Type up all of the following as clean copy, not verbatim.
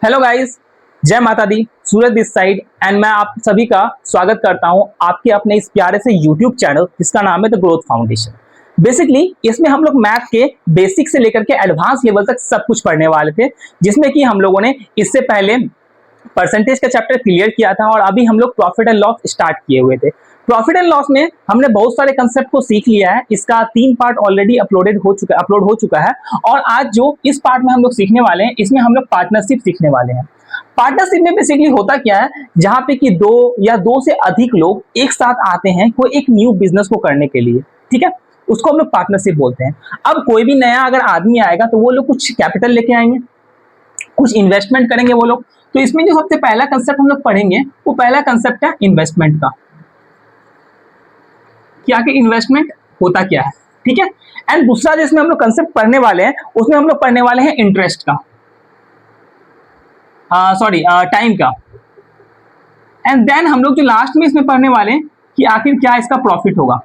Hello guys, जय माता दी। सूरज this side and मैं आप सभी का स्वागत करता हूं आपके अपने इस प्यारे से यूट्यूब चैनल जिसका नाम है द ग्रोथ फाउंडेशन। बेसिकली इसमें हम लोग मैथ के बेसिक से लेकर के एडवांस लेवल तक सब कुछ पढ़ने वाले थे, जिसमें कि हम लोगों ने इससे पहले परसेंटेज का चैप्टर क्लियर किया था और अभी हम लोग प्रॉफिट एंड लॉस स्टार्ट किए हुए थे। प्रॉफिट एंड लॉस में हमने बहुत सारे कंसेप्ट को सीख लिया है। इसका 3 पार्ट ऑलरेडी अपलोड हो चुका है और आज जो इस पार्ट में हम लोग सीखने वाले हैं, इसमें हम लोग पार्टनरशिप सीखने वाले हैं। पार्टनरशिप में बेसिकली होता क्या है, जहां पे कि दो या दो से अधिक लोग एक साथ आते हैं कोई एक न्यू बिजनेस को करने के लिए, ठीक है, उसको हम लोग पार्टनरशिप बोलते हैं। अब कोई भी नया अगर आदमी आएगा तो वो लोग कुछ कैपिटल लेके आएंगे, कुछ इन्वेस्टमेंट करेंगे वो लोग। तो इसमें जो सबसे पहला कंसेप्ट हम लोग पढ़ेंगे वो पहला कंसेप्ट है इन्वेस्टमेंट का, कि आखिर इन्वेस्टमेंट होता क्या है, ठीक है। एंड दूसरा जिसमें हम लोग कंसेप्ट पढ़ने वाले हैं उसमें हम लोग पढ़ने वाले हैं इंटरेस्ट का, टाइम का। एंड देन हम लोग जो लास्ट में इसमें पढ़ने वाले हैं कि आखिर क्या इसका प्रॉफिट होगा।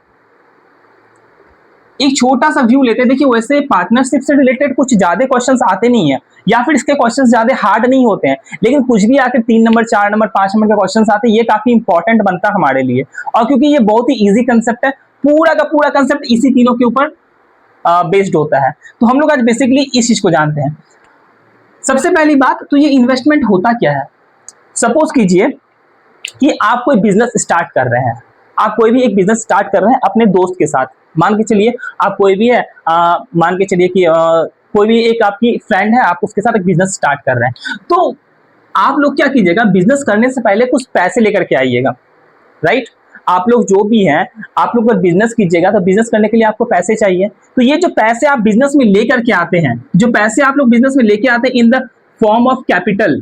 एक छोटा सा व्यू लेते हैं। देखिए, वैसे पार्टनरशिप से रिलेटेड कुछ ज्यादा क्वेश्चंस आते नहीं है या फिर इसके क्वेश्चंस ज्यादा हार्ड नहीं होते हैं, लेकिन कुछ भी आखिर 3 नंबर 4 नंबर 5 नंबर के क्वेश्चंस आते हैं, ये काफी इंपॉर्टेंट बनता है हमारे लिए। और क्योंकि ये बहुत ही इजी कंसेप्ट है, पूरा का पूरा कंसेप्ट इसी तीनों के ऊपर बेस्ड होता है, तो हम लोग आज बेसिकली इस चीज को जानते हैं। सबसे पहली बात तो ये इन्वेस्टमेंट होता क्या है। सपोज कीजिए कि आप कोई बिजनेस स्टार्ट कर रहे हैं, आप कोई भी एक बिजनेस स्टार्ट कर रहे हैं अपने दोस्त के साथ। मान के चलिए आप कोई भी है, मान के चलिए कि कोई भी एक आपकी फ्रेंड है, आप उसके साथ एक बिजनेस स्टार्ट कर रहे हैं। तो आप लोग क्या कीजिएगा, बिजनेस करने से पहले कुछ पैसे लेकर के आइएगा, राइट। आप लोग जो भी हैं, आप लोग अगर बिजनेस कीजिएगा तो बिजनेस करने के लिए आपको पैसे चाहिए। तो ये जो पैसे आप बिजनेस में लेकर के आते हैं, जो पैसे आप लोग बिजनेस में लेके आते हैं in the form of capital,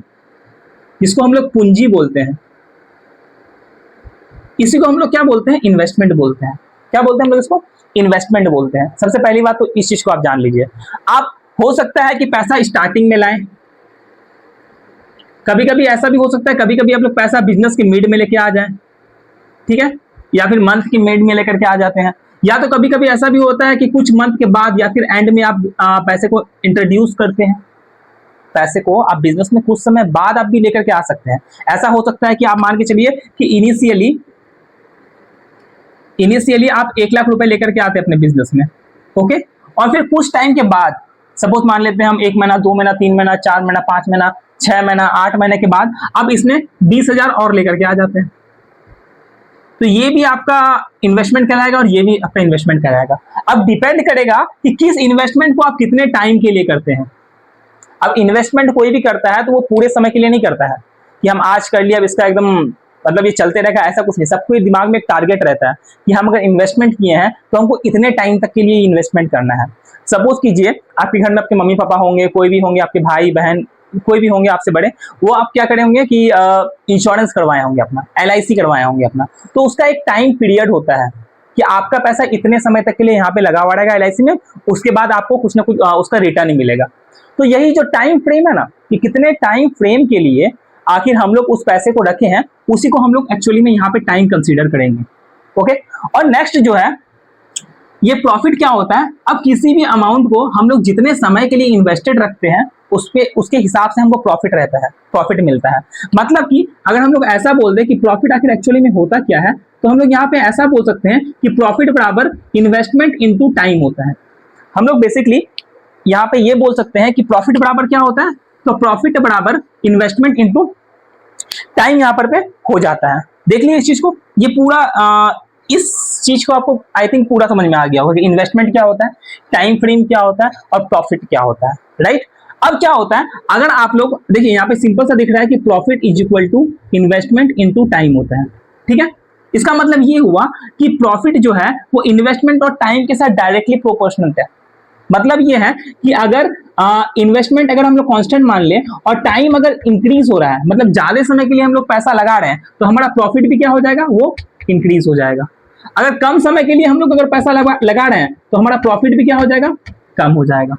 जिसको हम लोग पूंजी बोलते हैं, इसी को हम लोग क्या बोलते हैं, इन्वेस्टमेंट बोलते हैं। क्या बोलते हैं हम लोग इसको, इन्वेस्टमेंट बोलते हैं। सबसे पहली बात तो इस चीज को आप जान लीजिए। आप हो सकता है कि पैसा स्टार्टिंग में लाएं, कभी कभी ऐसा भी हो सकता है कभी कभी आप लोग पैसा बिजनेस के मिड में लेके आ जाएं, ठीक है, या फिर मंथ की मिड में लेकर के आ जाते हैं। या तो कभी कभी ऐसा भी होता है कि कुछ मंथ के बाद या फिर एंड में आप पैसे को इंट्रोड्यूस करते हैं। पैसे को आप बिजनेस में कुछ समय बाद आप भी लेकर के आ सकते हैं। ऐसा हो सकता है कि आप मान के चलिए कि इनिशियली आप 1 लाख रुपए लेकर के आते हैं अपने बिजनेस में, ओके। और फिर कुछ टाइम के बाद, सपोज मान लेते हैं हम 1 महीना 2 महीना 3 महीना 4 महीना 5 महीना 6 महीना 8 महीने के बाद अब इसमें 20,000 और लेकर के आ जाते हैं। तो ये भी आपका इन्वेस्टमेंट कहलाएगा और ये भी आपका इन्वेस्टमेंट कहलाएगा। अब डिपेंड करेगा कि किस इन्वेस्टमेंट को आप कितने टाइम के लिए करते हैं। अब इन्वेस्टमेंट कोई भी करता है तो वो पूरे समय के लिए नहीं करता है कि हम आज कर लिया अब इसका एकदम मतलब ये चलते रहेगा, ऐसा कुछ नहीं। सबको दिमाग में एक टारगेट रहता है कि हम अगर इन्वेस्टमेंट किए हैं तो हमको इतने टाइम तक के लिए इन्वेस्टमेंट करना है। सपोज कीजिए आपके घर में आपके मम्मी पापा होंगे, कोई भी होंगे, आपके भाई बहन कोई भी होंगे आपसे बड़े, वो आप क्या करे होंगे कि इंश्योरेंस करवाए होंगे अपना, LIC करवाए होंगे अपना। तो उसका एक टाइम पीरियड होता है कि आपका पैसा इतने समय तक के लिए यहाँ पे लगा हुआ रहेगा LIC में, उसके बाद आपको कुछ ना कुछ उसका रिटर्न ही मिलेगा। तो यही जो टाइम फ्रेम है ना, कि कितने टाइम फ्रेम के लिए आखिर हम लोग उस पैसे को रखे हैं, उसी को हम लोग एक्चुअली में यहाँ पे टाइम कंसीडर करेंगे, ओके। और नेक्स्ट जो है ये प्रॉफिट क्या होता है। अब किसी भी अमाउंट को हम लोग जितने समय के लिए इन्वेस्टेड रखते हैं उसके हिसाब से हमको प्रॉफिट रहता है, प्रॉफिट मिलता है। मतलब कि अगर हम लोग ऐसा बोल दें कि प्रॉफिट आखिर एक्चुअली में होता क्या है, तो हम लोग यहाँ पे ऐसा बोल सकते हैं कि प्रॉफिट बराबर इन्वेस्टमेंट इनटू टाइम होता है। हम लोग बेसिकली यहाँ पे ये बोल सकते हैं कि प्रॉफिट बराबर क्या होता है, तो प्रॉफिट बराबर इन्वेस्टमेंट इनटू टाइम यहाँ पर पे हो जाता है। देख लीजिए इस चीज को, ये पूरा इस चीज को आपको आई थिंक पूरा समझ में आ गया होगा कि इन्वेस्टमेंट क्या होता है, टाइम फ्रेम क्या होता है और प्रॉफिट क्या होता है, राइट। अब क्या होता है, अगर आप लोग देखिए यहाँ पे सिंपल सा दिख रहा है कि profit is equal to investment into time होता है, ठीक है। इसका मतलब ये हुआ कि प्रॉफिट जो है वो इन्वेस्टमेंट और टाइम के साथ डायरेक्टली प्रोपोर्शनल है। मतलब ये है कि अगर इन्वेस्टमेंट अगर हम लोग कांस्टेंट मान ले और टाइम अगर इंक्रीज हो रहा है, मतलब ज्यादा समय के लिए हम लोग पैसा लगा रहे हैं, तो हमारा प्रॉफिट भी क्या हो जाएगा, वो इंक्रीज हो जाएगा। अगर कम समय के लिए हम लोग अगर पैसा लगा रहे हैं तो हमारा प्रॉफिट भी क्या हो जाएगा, कम हो जाएगा।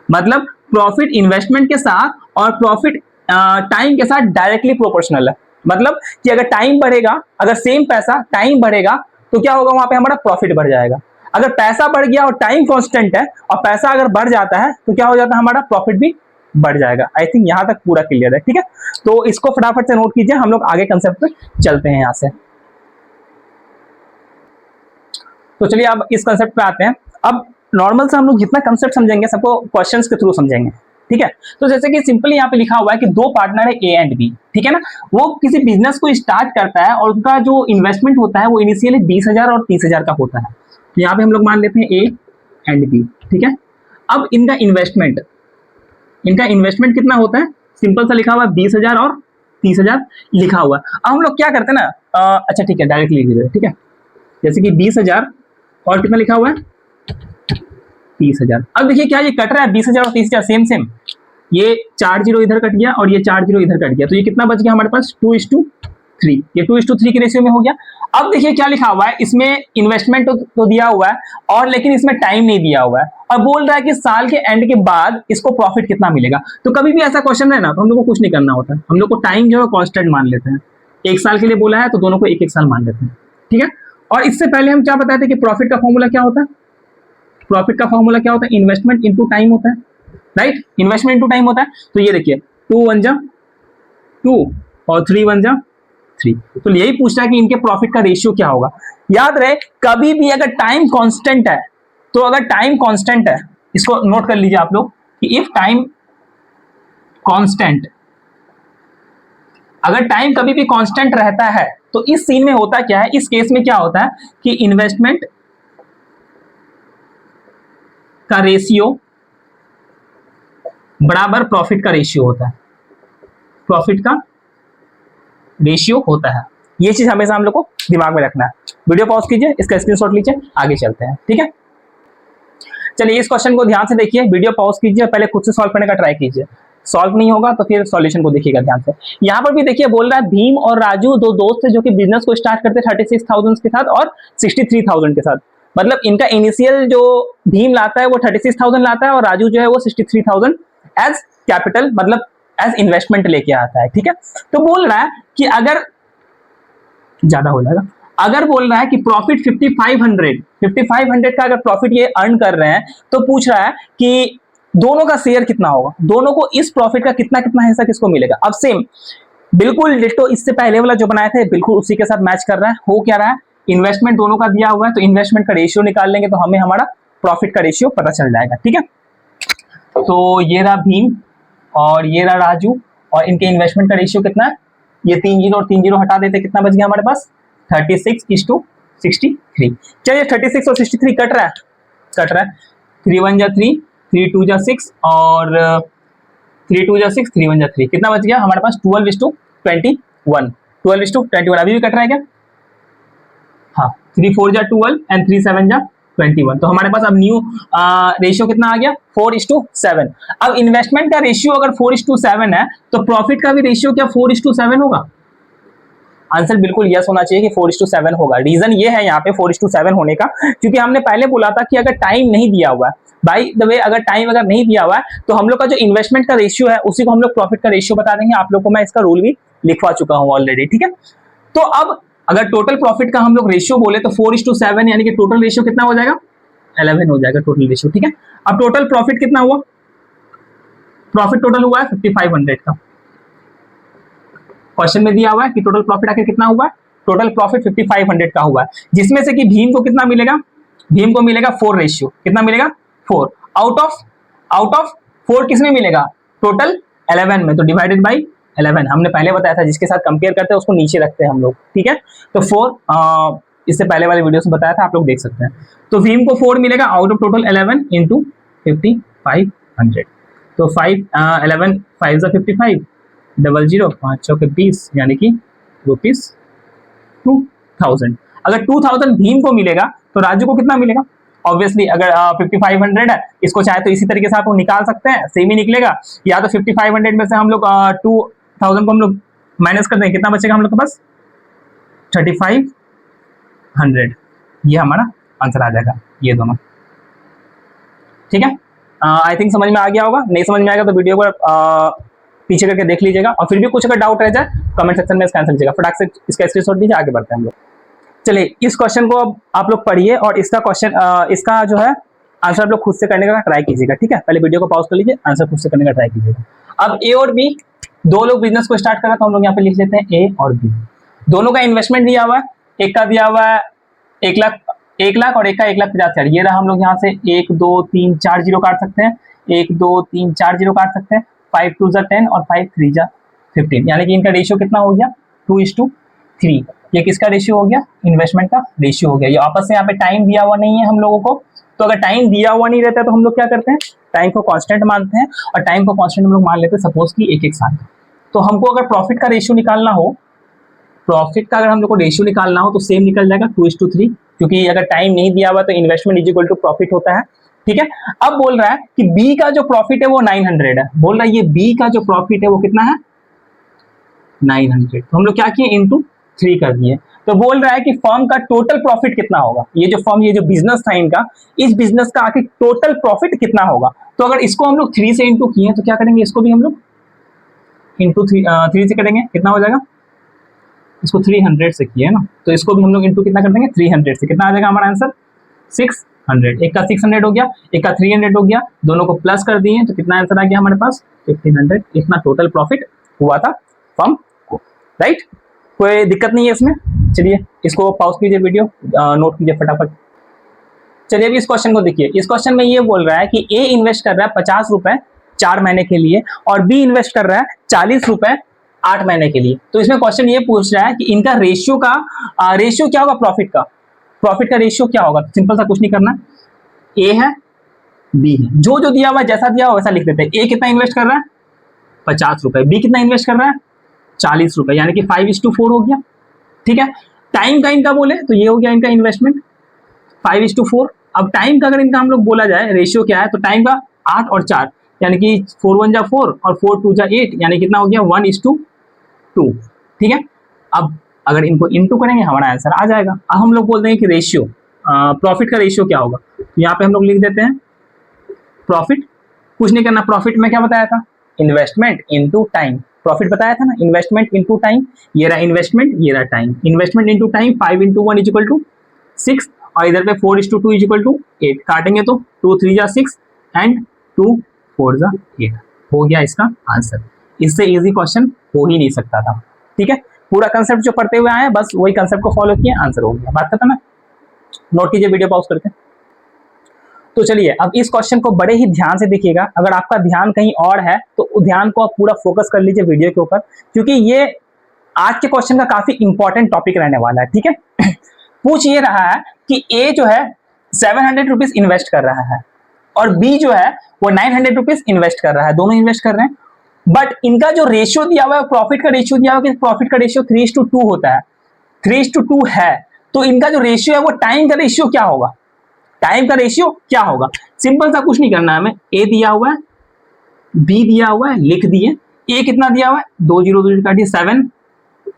मतलब प्रॉफिट इन्वेस्टमेंट के साथ और प्रॉफिट टाइम के साथ डायरेक्टली प्रोपोर्शनल है। मतलब कि अगर टाइम बढ़ेगा, अगर सेम पैसा टाइम बढ़ेगा तो क्या होगा, वहां पे हमारा प्रॉफिट बढ़ जाएगा। अगर पैसा बढ़ गया और टाइम कांस्टेंट है और पैसा अगर बढ़ जाता है तो क्या हो जाता है, हमारा प्रॉफिट भी बढ़ जाएगा। आई थिंक यहाँ तक पूरा क्लियर है, ठीक है। तो इसको फटाफट से नोट कीजिए, हम लोग आगे कंसेप्ट पे चलते हैं यहाँ से। तो चलिए अब इस कंसेप्ट पे आते हैं। अब नॉर्मल से हम लोग जितना कंसेप्ट समझेंगे सबको क्वेश्चंस के थ्रू समझेंगे, ठीक है। तो जैसे कि सिंपली यहाँ पे लिखा हुआ है कि दो पार्टनर है ए एंड बी, ठीक है ना। वो किसी बिजनेस को स्टार्ट करता है और उनका जो इन्वेस्टमेंट होता है वो इनिशियली 20,000 और 30,000 का होता है। तो यहाँ पे हम लोग मान लेते हैं ए एंड बी, ठीक है। अब इनका इन्वेस्टमेंट कितना होता है, सिंपल सा लिखा हुआ है 20,000 और 30,000 लिखा हुआ है। अब हम लोग क्या करते हैं ना, अच्छा ठीक है डायरेक्टली लिख देते, ठीक है। जैसे कि 20,000 और कितना लिखा हुआ है 30,000। अब देखिए क्या ये कट रहा है 20,000 और 30,000 सेम सेम, ये 4 जीरो इधर कट गया और ये 4 जीरो इधर कट गया, तो ये कितना बच गया हमारे पास 2:3, ये 2:3 के रेशियो में हो गया। अब देखिए क्या लिखा हुआ है, इसमें इन्वेस्टमेंट तो दिया हुआ है और लेकिन इसमें टाइम नहीं दिया हुआ है, और बोल रहा है कि साल के एंड के बाद इसको प्रॉफिट कितना मिलेगा। तो कभी भी ऐसा क्वेश्चन है ना तो हम लोग को कुछ नहीं करना होता, हम लोग को टाइम जो है कॉन्स्टेंट मान लेते हैं। 1 साल के लिए बोला है तो दोनों को 1-1 साल मान लेते हैं, ठीक है। और इससे पहले हम क्या बताए थे कि प्रॉफिट का फॉर्मूला क्या होता है, प्रॉफिट का फॉर्मूला क्या होता है, इन्वेस्टमेंट इनटू टाइम होता है, राइट। इन्वेस्टमेंट इनटू टाइम होता है। तो ये देखिए 2 1 जा 2 और 3 1 जा 3, तो यही पूछ रहा है कि इनके प्रॉफिट का रेशियो क्या होगा। याद रहे कभी भी अगर टाइम कांस्टेंट है, तो अगर टाइम कांस्टेंट है, इसको नोट कर लीजिए आप लोग कि इफ टाइम कांस्टेंट, अगर टाइम कभी भी कांस्टेंट रहता है तो इस सीन में होता क्या है, इस केस में क्या होता है कि इन्वेस्टमेंट का रेशियो बराबर प्रॉफिट का रेशियो होता है, प्रॉफिट का रेशियो होता है। ये चीज हमेशा हम लोग को दिमाग में रखना है। वीडियो पॉज कीजिए, इसका स्क्रीनशॉट लीजिए, आगे चलते हैं, ठीक है। चलिए इस क्वेश्चन को ध्यान से देखिए, वीडियो पॉज कीजिए, पहले खुद से सॉल्व करने का ट्राई कीजिए, सॉल्व नहीं होगा तो फिर सॉल्यूशन को देखिएगा ध्यान से। यहाँ पर भी देखिए बोल रहा है भीम और राजू दो दोस्त थे जो कि बिजनेस को स्टार्ट करते 36,000 के साथ और 63,000 के साथ। मतलब इनका इनिशियल जो भीम लाता है वो 36,000 लाता है और राजू जो है वो 63,000 एज कैपिटल, मतलब एज इन्वेस्टमेंट लेके आता है, ठीक है। तो बोल रहा है कि अगर ज्यादा हो जाएगा, अगर बोल रहा है कि प्रॉफिट 5500 का अगर प्रॉफिट ये अर्न कर रहे हैं, तो पूछ रहा है कि दोनों का शेयर कितना होगा, दोनों को इस प्रॉफिट का कितना कितना हिस्सा किसको मिलेगा। अब सेम बिल्कुल डिटो इससे पहले वाला जो बनाए थे बिल्कुल उसी के साथ मैच कर रहा है। हो क्या रहा है, इन्वेस्टमेंट दोनों का दिया हुआ है, तो इन्वेस्टमेंट का रेशियो निकाल लेंगे तो हमें हमारा प्रॉफिट का रेशियो पता चल जाएगा, ठीक है। तो ये रहा भीम और ये रहा राजू, और इनके इन्वेस्टमेंट का रेशियो कितना है, ये 3 जीरो और 3 जीरो हटा देते कितना बच गया हमारे पास 36:63। चलिए 36 और 63 कट रहा है 3 1 जा 3 3 2 जा 6 और 3 2 जा 6 3 1 जा 3, कितना बच गया हमारे पास 12:21, 12:21 अभी भी कट रहा है क्या, हाँ 3 4 जा 12 एंड 3 7 जा 21। तो हमारे पास अब न्यू रेशियो कितना आ गया 4:7। अब इन्वेस्टमेंट का रेशियो अगर 4:7 है तो प्रॉफिट का भी रेशियो क्या 4:7 होगा। आंसर बिल्कुल यस होना चाहिए कि 4:7 होगा। रीजन ये है यहाँ पे 4:7 होने का, क्योंकि हमने पहले बोला था कि अगर टाइम नहीं दिया हुआ है, बाय द वे अगर टाइम अगर नहीं दिया हुआ है तो हम लोग का जो इन्वेस्टमेंट का रेशियो है उसी को हम लोग प्रॉफिट का रेशियो बता देंगे। आप लोग को मैं इसका रूल भी लिखवा चुका हूँ ऑलरेडी, ठीक है। तो अब अगर टोटल प्रॉफिट का हम लोग रेशियो बोले तो 4:7 यानी कि टोटल रेशियो कितना हो जाएगा 11 हो जाएगा टोटल रेशियो, ठीक है। अब टोटल प्रॉफिट कितना हुआ, प्रॉफिट टोटल हुआ है 5500 का। क्वेश्चन में दिया हुआ है कि टोटल प्रॉफिट आखिर कितना हुआ है, टोटल प्रॉफिट 5500 का हुआ है, जिसमें से कि भीम को कितना मिलेगा, भीम को मिलेगा 4 रेशियो, कितना मिलेगा 4 आउट ऑफ 4 किसमें मिलेगा टोटल 11 में, तो डिवाइडेड बाई 11 हमने पहले बताया था जिसके साथ कंपेयर करते हैं उसको नीचे रखते हैं हम लोग, ठीक है। तो 4 इससे पहले वाले वीडियो में बताया था, आप लोग देख सकते हैं। तो भीम को 4 मिलेगा आउट ऑफ टोटल 11 इंटू 5500, तो 11 5 55 00 5 चौके 20 यानी कि ₹2000। अगर 2000 भीम को मिलेगा तो राजू को कितना मिलेगा, ऑब्वियसली अगर 5500 है इसको चाहे तो इसी तरीके से आप लोग निकाल सकते हैं, सेम ही निकलेगा। या तो 5500 में से हम लोग 2000 को हम लोग माइनस कर देंगे, कितना बचेगा हम लोग के पास 3500, ये हमारा आंसर आ जाएगा ये दोनों, ठीक है। आई थिंक समझ में आ गया होगा, नहीं समझ में आएगा तो वीडियो को पीछे करके देख लीजिएगा, और फिर भी कुछ अगर डाउट रह जाए कमेंट सेक्शन में इसका आंसर दीजिएगा, फटाक से इसका स्क्रीनशॉट दीजिए, आगे बढ़ते हैं हम लोग। चलिए इस क्वेश्चन को अब आप लोग पढ़िए और इसका क्वेश्चन इसका जो है आंसर आप लोग खुद से करने का ट्राई कीजिएगा, ठीक है। पहले वीडियो को पॉज कर लीजिए, आंसर खुद से करने का ट्राई कीजिएगा। अब ए और बी दो लोग बिजनेस को स्टार्ट कर रहा है, तो हम लोग यहाँ पे लिख लेते हैं ए और बी। दोनों का इन्वेस्टमेंट दिया हुआ है, एक का दिया हुआ है 1 लाख और एक का 1,50,000। ये रहा, हम लोग यहाँ से 1 2 3 4 जीरो काट सकते हैं, 1 2 3 4 जीरो काट सकते हैं, 5 2 जा 10 और 5 3 जा 15, यानी कि इनका रेशियो कितना हो गया 2:3। ये किसका रेशियो हो गया, इन्वेस्टमेंट का रेशियो हो गया। ये आपस में यहाँ पे टाइम दिया हुआ नहीं है हम लोगों को, तो अगर टाइम दिया हुआ नहीं रहता है तो हम लोग क्या करते हैं, टाइम को कांस्टेंट मानते हैं, और टाइम को कांस्टेंट हम लोग मान लेते हैं सपोज कि 1 साल। तो हमको अगर प्रॉफिट का रेशियो निकालना हो, प्रॉफिट का अगर हम लोग को रेशियो निकालना हो तो सेम निकल जाएगा 2:3, क्योंकि अगर टाइम नहीं दिया हुआ तो investment is equal to profit होता है, ठीक है। अब बोल रहा है कि बी का जो प्रॉफिट है वो 900 है, बोल रहा है ये बी का जो प्रॉफिट है वो कितना है 900। तो हम लोग क्या किए, इंटू 3 कर दिए। तो बोल रहा है कि फर्म का टोटल प्रॉफिट कितना होगा, ये जो फर्म, ये जो बिजनेस था इनका, इस बिजनेस का आखिर टोटल प्रॉफिट कितना होगा। तो अगर इसको हम लोग 3 से इंटू किए तो क्या करेंगे, इसको भी हम लोग इंटू 3 से करेंगे, कितना हो जाएगा, इसको 300 से किया है ना, तो इसको भी हम लोग इंटू कितना कर देंगे 300 से, कितना आ जाएगा हमारा आंसर 600। एक का 600 हो गया, एक का 300 हो गया, दोनों को प्लस कर दिए तो कितना आंसर आ गया हमारे पास 1500। इतना टोटल प्रॉफिट हुआ था फर्म को, राइट। कोई दिक्कत नहीं है इसमें। चलिए इसको पॉज कीजिए, वीडियो नोट कीजिए फटाफट। चलिए अभी इस क्वेश्चन को देखिए। इस क्वेश्चन में ये बोल रहा है कि ए इन्वेस्ट कर रहा है 50 रुपए 4 महीने के लिए और बी इन्वेस्ट कर रहा है 40 रुपए 8 महीने के लिए। तो इसमें क्वेश्चन ये पूछ रहा है कि इनका रेशियो का रेशियो क्या होगा, प्रॉफिट का, प्रॉफिट का रेशियो क्या होगा। तो सिंपल सा कुछ नहीं करना, ए है बी है, जो जो दिया हुआ जैसा दिया हुआ वैसा लिख देते हैं। ए कितना इन्वेस्ट कर रहा है 50 रुपए, बी कितना इन्वेस्ट कर रहा है 40 रुपए, यानी कि 5:4 हो गया, ठीक है। टाइम का इनका बोले तो ये हो गया इनका इन्वेस्टमेंट 5:4। अब टाइम का अगर इनका हम लोग बोला जाए रेशियो क्या है, तो टाइम का 8 और 4, यानी कि 4 1 जा 4 और 4 2 जा 8, यानी कितना हो गया 1:2, ठीक है। अब अगर इनको इंटू करेंगे हमारा आंसर आ जाएगा। अब हम लोग बोल देंगे कि रेशियो, प्रॉफिट का रेशियो क्या होगा, तो यहाँ पे हम लोग लिख देते हैं प्रॉफिट, कुछ नहीं करना। प्रॉफिट में क्या बताया था, इन्वेस्टमेंट इनटू टाइम, प्रॉफिट बताया था ना, इन्वेस्टमेंट इनटू टाइम। ये रहा इन्वेस्टमेंट, ये रहा टाइम, इन्वेस्टमेंट इनटू टाइम 5 × 1 = 6, और इधर पे 4:2 = 8, काटेंगे तो 2 3 जा 6 एंड 2 4 जा 8 हो गया इसका आंसर। इससे इजी क्वेश्चन हो ही नहीं सकता था, ठीक है। पूरा कंसेप्ट जो पढ़ते हुए आए बस वही कंसेप्ट को फॉलो किए, आंसर हो गया, बात खत्म है। नोट कीजिए, वीडियो पॉज करके। तो चलिए अब इस क्वेश्चन को बड़े ही ध्यान से देखिएगा। अगर आपका ध्यान कहीं और है तो ध्यान को आप पूरा फोकस कर लीजिए वीडियो के ऊपर, क्योंकि ये आज के क्वेश्चन का काफी इंपॉर्टेंट टॉपिक रहने वाला है, ठीक है। पूछ ये रहा है कि ए जो है 700 रुपीज इन्वेस्ट कर रहा है और बी जो है वो 900 रुपीज इन्वेस्ट कर रहा है, दोनों इन्वेस्ट कर रहे हैं। बट इनका जो रेशियो दिया हुआ है, प्रॉफिट का रेशियो दिया हुआ है, प्रॉफिट का रेशियो 3:2 होता है, 3:2 है। तो इनका जो रेशियो है वो टाइम का रेशियो क्या होगा, टाइम का रेशियो क्या होगा। सिंपल सा कुछ नहीं करना है हमें, ए दिया हुआ है, बी दिया हुआ है, लिख दिए। ए कितना दिया हुआ है 2 0 2 काटिए 7,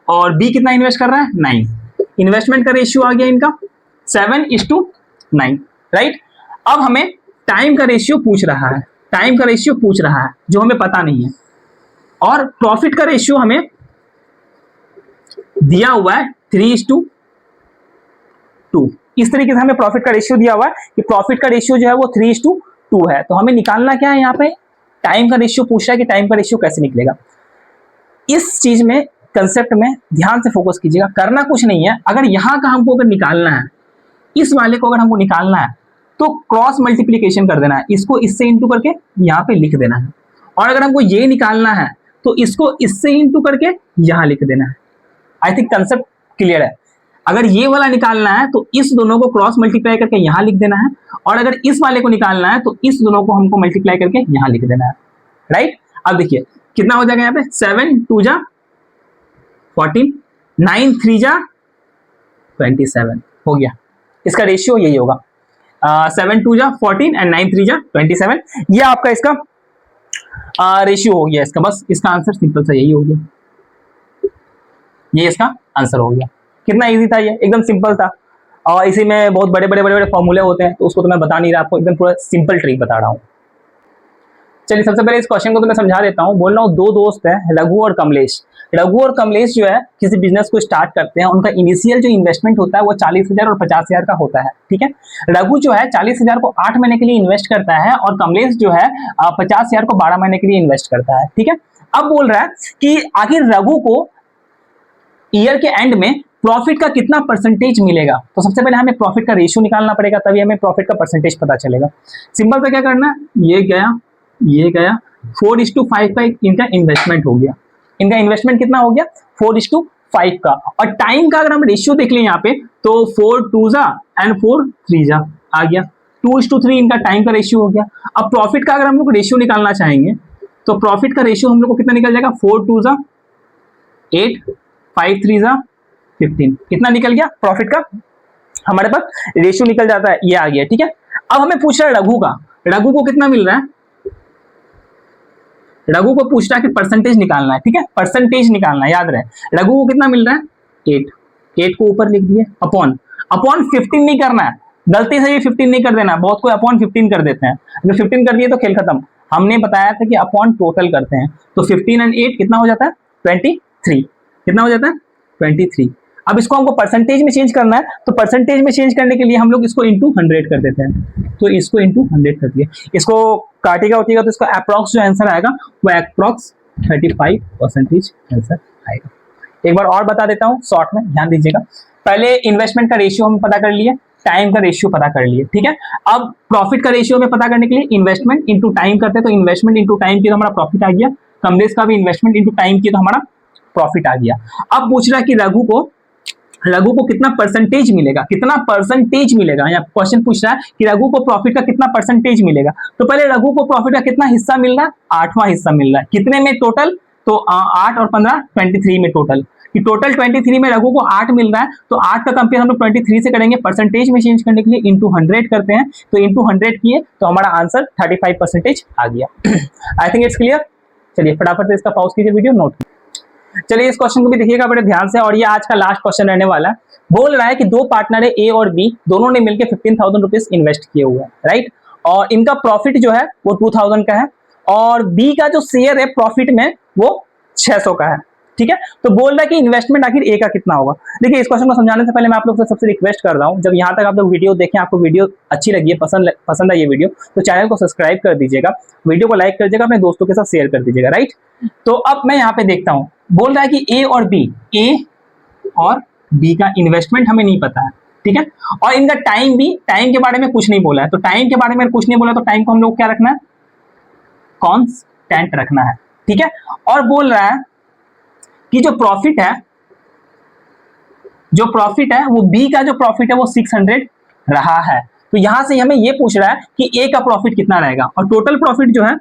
और बी कितना इन्वेस्ट कर रहा है 9। इन्वेस्टमेंट का रेशियो आ गया इनका 7:9, राइट। अब हमें टाइम का रेशियो पूछ रहा है, टाइम का रेशियो पूछ रहा है जो हमें पता नहीं है, और प्रॉफिट का रेशियो हमें दिया हुआ है 3:2। इस तरीके से हमें प्रॉफिट का रेशियो दिया हुआ है कि प्रॉफिट का रेशियो जो है वो 3:2 है। तो हमें निकालना क्या है, यहाँ पे टाइम का रेशियो पूछ रहा है कि टाइम का रेशियो कैसे निकलेगा। इस चीज में, कंसेप्ट में ध्यान से फोकस कीजिएगा, करना कुछ नहीं है। अगर यहाँ का हमको अगर निकालना है, इस वाले को अगर हमको निकालना है तो क्रॉस मल्टीप्लीकेशन कर देना है, इसको इससे इंटू करके यहाँ पे लिख देना है। और अगर हमको ये निकालना है तो इसको इससे इंटू करके यहाँ लिख देना है। आई थिंक कंसेप्ट क्लियर है। अगर ये वाला निकालना है तो इस दोनों को क्रॉस मल्टीप्लाई करके यहाँ लिख देना है, और अगर इस वाले को निकालना है तो इस दोनों को हमको मल्टीप्लाई करके यहाँ लिख देना है, राइट। अब देखिए कितना हो जाएगा यहाँ पे, 7 2 जा 14, 9 3 जा 27 हो गया। इसका रेशियो यही होगा, 7 2 जा 14 एंड 9 3 जा 27। ये आपका इसका रेशियो हो गया इसका, बस इसका आंसर सिंपल सा यही हो गया, ये इसका आंसर हो गया। कितना इजी था ये, एकदम सिंपल था। और इसी में बहुत बड़े बड़े बड़े बड़े फॉर्मूले होते हैं, तो उसको तो मैं बता नहीं रहा आपको, एकदम पूरा सिंपल ट्रिक बता रहा हूँ। चलिए सबसे पहले इस क्वेश्चन को तो मैं समझा देता हूँ। बोल रहा हूँ दो दोस्त हैं, रघु और कमलेश। रघु और कमलेश जो है किसी बिजनेस को स्टार्ट करते हैं, उनका इनिशियल जो इन्वेस्टमेंट होता है वो 40,000 और 50,000 का होता है, ठीक है। रघु जो है 40,000 को 8 महीने के लिए इन्वेस्ट करता है और कमलेश जो है 50,000 को 12 महीने के लिए इन्वेस्ट करता है, ठीक है। अब बोल रहा है कि आखिर रघु को ईयर के एंड में प्रॉफिट का कितना परसेंटेज मिलेगा। तो सबसे पहले हमें प्रॉफिट का रेशियो निकालना पड़ेगा, तभी हमें प्रॉफिट का परसेंटेज पता चलेगा। सिंपल सा क्या करना है, ये गया 4:5 का इनका इन्वेस्टमेंट हो गया। इनका इन्वेस्टमेंट कितना हो गया, 4:5 का। और टाइम का अगर हम रेशियो देख लें यहाँ पे तो 4 2 एंड 4 3 आ गया, 2:3 इनका टाइम का रेशियो हो गया। अब प्रॉफिट का अगर हम लोग रेशियो निकालना चाहेंगे तो प्रॉफिट का रेशियो हम लोग को कितना निकल जाएगा, 4 2 8 5 3 15। कितना निकल गया प्रॉफिट का, हमारे पास रेशियो निकल जाता है, ये आ गया, ठीक है। अब हमें पूछ रहा है रघु का, रघु को कितना मिल रहा है, रघु को पूछ रहा है कि परसेंटेज निकालना है, ठीक है, परसेंटेज निकालना है, याद रहे। रघु को कितना मिल रहा है, 8 को ऊपर लिख दिए, अपॉन 15 नहीं करना है, गलती से ये 15 नहीं कर देना, बहुत कोई अपॉन 15 कर देते हैं, अगर 15 कर दिए तो खेल खत्म। हमने बताया था कि अपॉन टोटल करते हैं, तो 15 एंड 8 कितना हो जाता है, 23। कितना हो जाता है, 23। अब इसको हमको परसेंटेज में चेंज करना है, तो परसेंटेज में चेंज करने के लिए हम लोग इसको इंटू 100 कर देते हैं, तो इसको इंटू 100 कर दिए। इसको काटेगा उठेगा तो इसका अप्रॉक्स जो आंसर आएगा वो अप्रॉक्स 35% आंसर आएगा। एक बार और बता देता हूं शॉर्ट में, ध्यान दीजिएगा। पहले इन्वेस्टमेंट का रेशियो हम पता कर लिए, टाइम का रेशियो पता कर लिए, ठीक है। अब प्रॉफिट का रेशियो में पता करने के लिए इन्वेस्टमेंट इंटू टाइम करते हैं, तो इन्वेस्टमेंट इंटू टाइम की तो हमारा प्रॉफिट आ गया। कमलेश का भी इन्वेस्टमेंट इंटू टाइम की तो हमारा प्रॉफिट आ गया। अब पूछ रहा है कि रघु को कितना परसेंटेज मिलेगा, कितना परसेंटेज मिलेगा, यहाँ क्वेश्चन पूछ रहा है कि रघु को प्रॉफिट का कितना परसेंटेज मिलेगा। तो पहले रघु को प्रॉफिट का कितना हिस्सा मिल रहा है, 8वां हिस्सा मिल रहा है, कितने में टोटल, तो 8 और 15 23 में टोटल, कि टोटल 23 में रघु को 8 मिल रहा है, तो 8 का कंपेयर हम लोग 23 से करेंगे, परसेंटेज में चेंज करने के लिए इंटू 100 करते हैं, तो इंटू 100 किए तो हमारा आंसर 35% आ गया। I think it's clear. चलिए फटाफट से इसका पॉज कीजिए, वीडियो नोट। चलिए इस क्वेश्चन को भी देखिएगा बड़े ध्यान से, और ये आज का लास्ट क्वेश्चन रहने वाला है। बोल रहा है कि दो पार्टनर है, ए और बी, दोनों ने मिलकर 15,000 रुपीज इन्वेस्ट किए हुए हैं, राइट। और इनका प्रॉफिट जो है वो 2,000 का है, और बी का जो शेयर है प्रॉफिट में वो 600 का है, ठीक है। तो बोल रहा है कि इन्वेस्टमेंट आखिर ए का कितना होगा। देखिए इस क्वेश्चन को समझाने से पहले मैं आप लोग से सबसे रिक्वेस्ट कर रहा हूं, जब यहाँ तक आप लोग वीडियो देखें, आपको वीडियो अच्छी लगी है, पसंद है ये वीडियो, तो चैनल को सब्सक्राइब कर दीजिएगा, वीडियो को लाइक कर दीजिएगा, अपने दोस्तों के साथ शेयर कर दीजिएगा, राइट। तो अब मैं यहाँ पे देखता हूँ, बोल रहा है कि ए और बी का इन्वेस्टमेंट हमें नहीं पता है, ठीक है। और इनका टाइम के बारे में कुछ नहीं बोला है, तो टाइम के बारे में कुछ नहीं बोला तो टाइम को हम लोग क्या रखना है, कांस्टेंट रखना है, ठीक है। और बोल रहा है कि जो प्रॉफिट है वो बी का जो प्रॉफिट है वो 600 रहा है। तो यहां से हमें ये पूछ रहा है कि ए का प्रॉफिट कितना रहेगा, और टोटल प्रॉफिट जो है,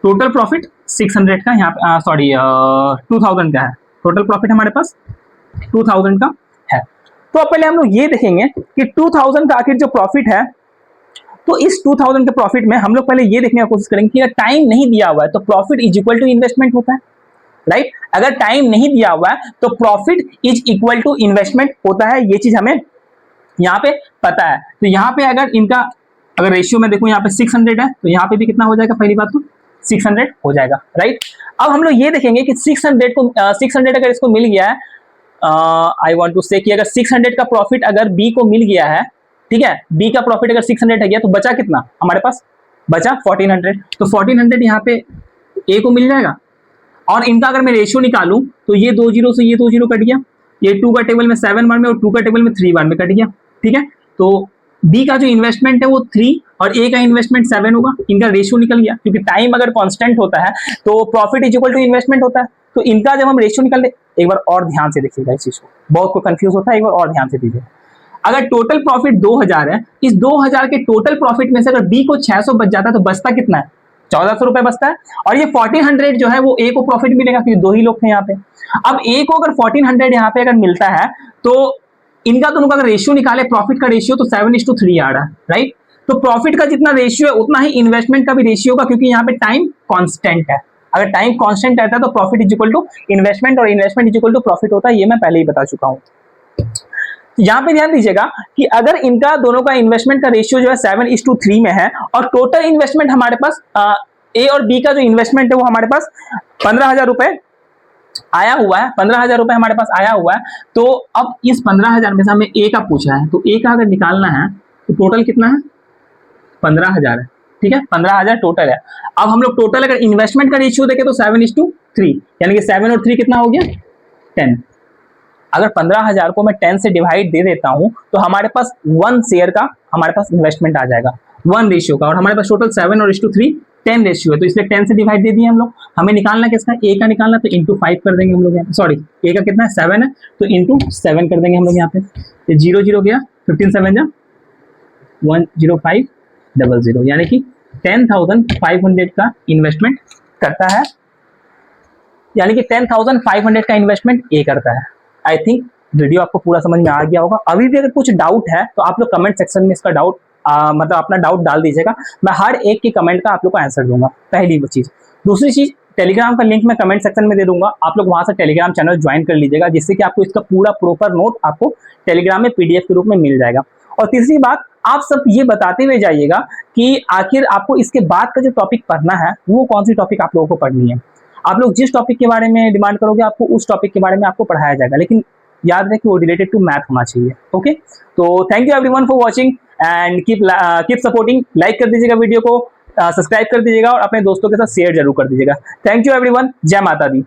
टोटल प्रॉफिट 600 का यहाँ पे, सॉरी 2000 का है, टोटल प्रॉफिट हमारे पास 2000 का है। तो अब पहले हम लोग ये देखेंगे कि 2000 का आखिर जो प्रॉफिट है, तो इस 2000 के प्रॉफिट में हम लोग पहले ये देखने की कोशिश करेंगे कि अगर टाइम नहीं दिया हुआ है तो profit is equal to investment होता है, राइट। अगर टाइम नहीं दिया हुआ है तो profit is equal to investment होता है, ये चीज हमें यहाँ पे पता है। तो यहाँ पे अगर इनका अगर रेशियो में देखूं, यहाँ पे 600 है, तो यहाँ पे भी कितना हो जाएगा, पहली बात तो 600 हो जाएगा, राइट। अब हम लोग ये देखेंगे कि 600 अगर इसको मिल गया है, आई वांट टू से कि अगर 600 का प्रॉफिट अगर बी को मिल गया है, ठीक है, बी का प्रॉफिट अगर 600 है गया, तो बचा कितना हमारे पास, बचा 1400। तो 1400 यहाँ पे ए को मिल जाएगा, और इनका अगर मैं रेशियो निकालूं तो ये 2 0 से ये 2 0 कट गया, ये 2 का टेबल में 7 बार में और 2 का टेबल में 3 बार में कट गया, ठीक है। तो बी का जो इन्वेस्टमेंट है वो 3 और ए का इन्वेस्टमेंट 7 होगा, इनका रेशियो निकल गया, क्योंकि टाइम अगर कांस्टेंट होता है तो profit is equal to investment होता है। तो इनका जब हम रेशियो निकाल दे, एक बार और ध्यान से देखिएगा इस चीज को, बहुत को कंफ्यूज होता है, एक बार और ध्यान से दीजिए। अगर टोटल प्रॉफिट 2000 है, इस 2000 के टोटल प्रॉफिट में से अगर बी को 600 बच जाता है तो बचता कितना है, 1400 रुपए बचता है। और ये 1400 जो है वो ए को प्रॉफिट मिलेगा, क्योंकि दो ही लोग थे यहाँ पे। अब ए को अगर 1400 यहाँ पे अगर मिलता है तो इनका दोनों का अगर रेशियो निकाले प्रॉफिट का रेशियो, तो 7:3 आ रहा है, राइट। तो प्रॉफिट का जितना रेशियो है उतना ही इन्वेस्टमेंट का भी रेशियो होगा, क्योंकि यहाँ पे टाइम कांस्टेंट है। अगर टाइम कांस्टेंट रहता है तो profit is equal to investment, और investment is equal to profit होता है, ये मैं पहले ही बता चुका हूँ। यहाँ पे ध्यान दीजिएगा कि अगर इनका दोनों का इन्वेस्टमेंट का रेशियो जो है 7:3 में है, और टोटल इन्वेस्टमेंट हमारे पास ए और बी का जो इन्वेस्टमेंट है वो हमारे पास 15,000 रुपए आया हुआ है, 15,000 रुपए हमारे पास आया हुआ है। तो अब इस 15,000 में से हमें ए का पूछा है, तो ए का अगर निकालना है तो टोटल कितना है, 15,000 है, ठीक है, 15,000 टोटल है। अब हम लोग टोटल अगर इन्वेस्टमेंट का रेशियो देखें तो 7:3, यानी कि 7 और 3 कितना हो गया, 10। अगर 15,000 को मैं 10 से डिवाइड दे देता हूं तो हमारे पास 1 शेयर का हमारे पास इन्वेस्टमेंट आ जाएगा, 1 रेशियो का, और हमारे पास टोटल 7 और 3 10 रेशियो है, तो इसलिए 10 से डिवाइड दे दिए हम लोग। हमें निकालना किसका, ए का निकालना, तो इंटू 5 कर देंगे हम लोग यहाँ, सॉरी ए का कितना है 7 है, तो इंटू 7 कर देंगे हम लोग यहाँ पे। तो 0 0 गया, 15 7 जा 10500, यानी कि 10,500 का इन्वेस्टमेंट करता है, यानी कि 10,500 का इन्वेस्टमेंट ए करता है। आई थिंक वीडियो आपको पूरा समझ में आ गया होगा। अभी भी अगर कुछ डाउट है तो आप लोग कमेंट सेक्शन में इसका डाउट मतलब अपना डाउट डाल दीजिएगा, मैं हर एक के कमेंट का आप लोग को आंसर दूंगा, पहली वो चीज। दूसरी चीज, टेलीग्राम का लिंक मैं कमेंट सेक्शन में दे दूंगा, आप लोग वहां से टेलीग्राम चैनल ज्वाइन कर लीजिएगा, जिससे कि आपको इसका पूरा प्रॉपर नोट आपको टेलीग्राम में पीडीएफ के रूप में मिल जाएगा। और तीसरी बात, आप सब ये बताते हुए जाइएगा कि आखिर आपको इसके बाद का जो टॉपिक पढ़ना है वो कौन सी टॉपिक आप लोगों को पढ़नी है। आप लोग जिस टॉपिक के बारे में डिमांड करोगे आपको उस टॉपिक के बारे में आपको पढ़ाया जाएगा, लेकिन याद रखें कि वो रिलेटेड टू मैथ होना चाहिए। ओके, तो thank you everyone for watching and keep supporting. Like कर दीजिएगा वीडियो को, सब्सक्राइब कर दीजिएगा और अपने दोस्तों के साथ शेयर जरूर कर दीजिएगा। थैंक यू एवरीवन, जय माता दी।